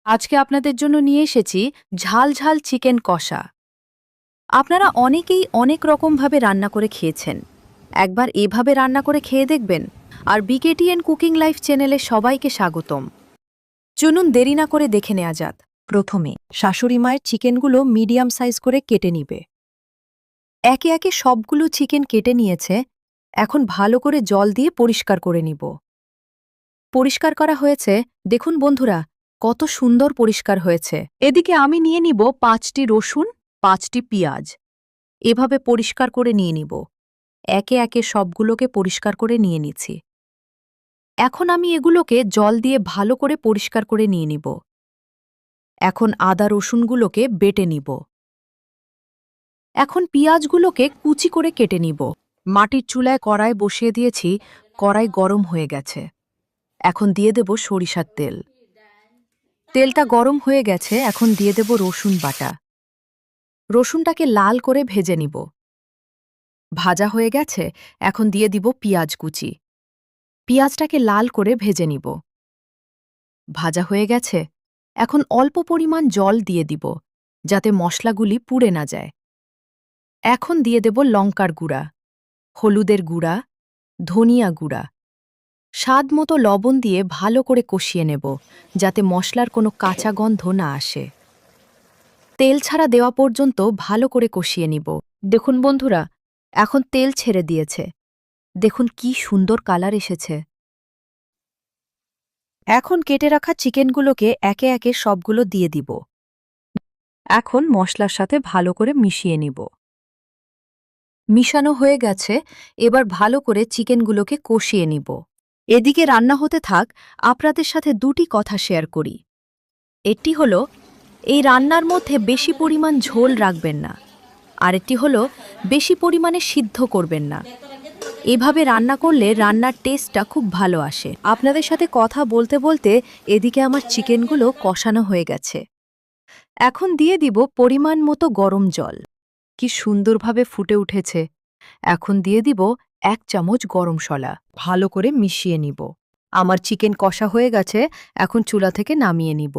আজকে আপনাদের জন্য নিয়ে এসেছি ঝাল ঝাল চিকেন কষা। আপনারা অনেকেই অনেক রকমভাবে রান্না করে খেয়েছেন। একবার এভাবে রান্না করে খেয়ে দেখবেন। আর বিকেটিএন কুকিং লাইফ চ্যানেলে সবাইকে স্বাগতম। চলুন দেরি না করে দেখে নেওয়া যাক। প্রথমে শাশুড়ি মায়ের চিকেনগুলো মিডিয়াম সাইজ করে কেটে নিবে। একে একে সবগুলো চিকেন কেটে নিয়েছে। এখন ভালো করে জল দিয়ে পরিষ্কার করে নিব। পরিষ্কার করা হয়েছে, দেখুন বন্ধুরা, কত সুন্দর পরিষ্কার হয়েছে। এদিকে আমি নিয়ে নিব 5টি রসুন, 5টি পেঁয়াজ। এভাবে পরিষ্কার করে নিয়ে নিব। একে একে সবগুলোকে পরিষ্কার করে নিয়ে নিচ্ছি। এখন আমি এগুলোকে জল দিয়ে ভালো করে পরিষ্কার করে নিয়ে নিব। এখন আদা রসুনগুলোকে বেটে নিব। এখন পেঁয়াজগুলোকে কুচি করে কেটে নিব। মাটির চুলায় কড়াই বসিয়ে দিয়েছি, কড়াই গরম হয়ে গেছে। এখন দিয়ে দেব সরিষার তেল। তেলটা গরম হয়ে গেছে, এখন দিয়ে দেব রসুন বাটা। রসুনটাকে লাল করে ভেজে নিব। ভাজা হয়ে গেছে, এখন দিয়ে দিব পেঁয়াজ কুচি। পেঁয়াজটাকে লাল করে ভেজে নিব। ভাজা হয়ে গেছে, এখন অল্প পরিমাণ জল দিয়ে দিব, যাতে মশলাগুলি পুড়ে না যায়। এখন দিয়ে দেব লঙ্কার গুঁড়া, হলুদের গুঁড়া, ধনিয়া গুঁড়া। স্বাদ মতো লবণ দিয়ে ভালো করে কষিয়ে নেব, যাতে মশলার কোনো কাঁচা গন্ধ না আসে। তেল ছাড়া দেওয়া পর্যন্ত ভালো করে কষিয়ে নিব। দেখুন বন্ধুরা, এখন তেল ছেড়ে দিয়েছে। দেখুন কি সুন্দর কালার এসেছে। এখন কেটে রাখা চিকেনগুলোকে একে একে সবগুলো দিয়ে দিব। এখন মশলার সাথে ভালো করে মিশিয়ে নিব। মিশানো হয়ে গেছে, এবার ভালো করে চিকেনগুলোকে কষিয়ে নিব। এদিকে রান্না হতে থাক, আপনাদের সাথে দুটি কথা শেয়ার করি। একটি হলো, এই রান্নার মধ্যে বেশি পরিমাণ ঝোল রাখবেন না। আরেকটি হলো, বেশি পরিমাণে সিদ্ধ করবেন না। এভাবে রান্না করলে রান্নার টেস্টটা খুব ভালো আসে। আপনাদের সাথে কথা বলতে বলতে এদিকে আমার চিকেনগুলো কষানো হয়ে গেছে। এখন দিয়ে দিব পরিমাণ মতো গরম জল। কি সুন্দরভাবে ফুটে উঠেছে। এখন দিয়ে দিব 1 চামচ গরম মশলা। ভালো করে মিশিয়ে নিব। আমার চিকেন কষা হয়ে গেছে, এখন চুলা থেকে নামিয়ে নিব।